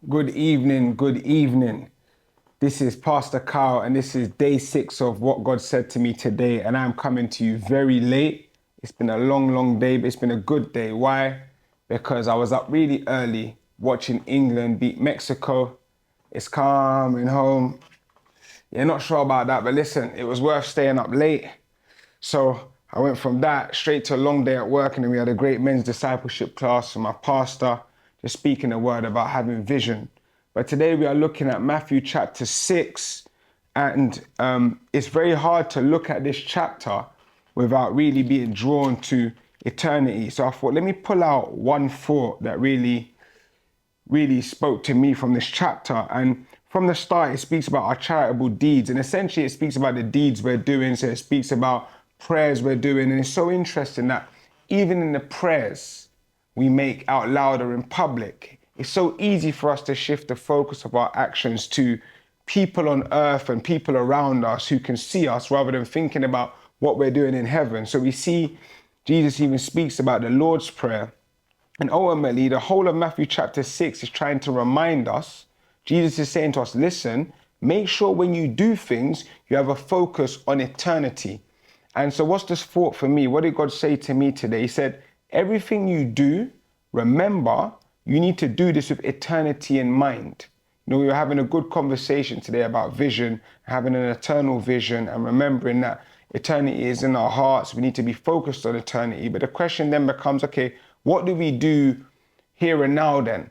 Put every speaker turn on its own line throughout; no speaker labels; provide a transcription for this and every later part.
Good evening, good evening. This is Pastor Kyle, and this is day 6 of what God said to me today. And I'm coming to you very late. It's been a long day, but it's been a good day. Why? Because I was up really early watching England beat Mexico. It's coming home. You're not sure about that, but listen, it was worth staying up late. So I went from that straight to a long day at work, and then we had a great men's discipleship class, and my pastor just speaking a word about having vision. But today we are looking at Matthew chapter 6, and it's very hard to look at this chapter without really being drawn to eternity. So I thought, let me pull out one thought that really spoke to me from this chapter. And from the start, it speaks about our charitable deeds. And essentially, it speaks about the deeds we're doing. So it speaks about prayers we're doing. And it's so interesting that even in the prayers we make out loud or in public, it's so easy for us to shift the focus of our actions to people on earth and people around us who can see us rather than thinking about what we're doing in heaven. So we see Jesus even speaks about the Lord's Prayer. And ultimately, the whole of Matthew chapter 6 is trying to remind us, Jesus is saying to us, listen, make sure when you do things, you have a focus on eternity. And so what's this thought for me? What did God say to me today? He said, everything you do, remember, you need to do this with eternity in mind. You know, we were having a good conversation today about vision, having an eternal vision and remembering that eternity is in our hearts. We need to be focused on eternity. But the question then becomes, okay, what do we do here and now then?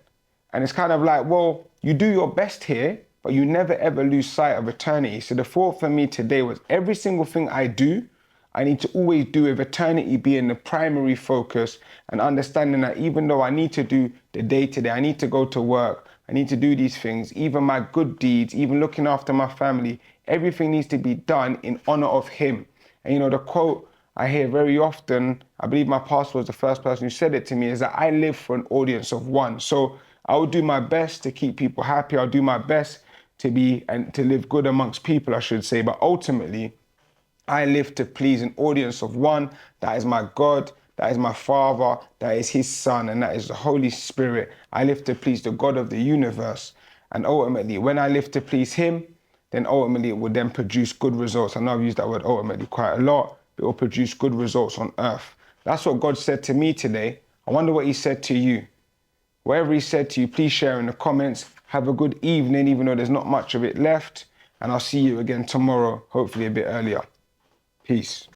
And it's kind of like, well, you do your best here, but you never ever lose sight of eternity. So the thought for me today was every single thing I do, I need to always do with eternity being the primary focus, and understanding that even though I need to do the day-to-day, I need to go to work, I need to do these things, even my good deeds, even looking after my family, everything needs to be done in honor of Him. And you know, the quote I hear very often, I believe my pastor was the first person who said it to me, is that I live for an audience of one. So I will do my best to keep people happy. I'll do my best to be and to live good amongst people, I should say. But ultimately, I live to please an audience of one. That is my God, that is my Father, that is His Son, and that is the Holy Spirit. I live to please the God of the universe. And ultimately, when I live to please Him, then ultimately it will then produce good results. I know I've used that word ultimately quite a lot. It will produce good results on earth. That's what God said to me today. I wonder what He said to you. Whatever He said to you, please share in the comments. Have a good evening, even though there's not much of it left. And I'll see you again tomorrow, hopefully a bit earlier. Peace.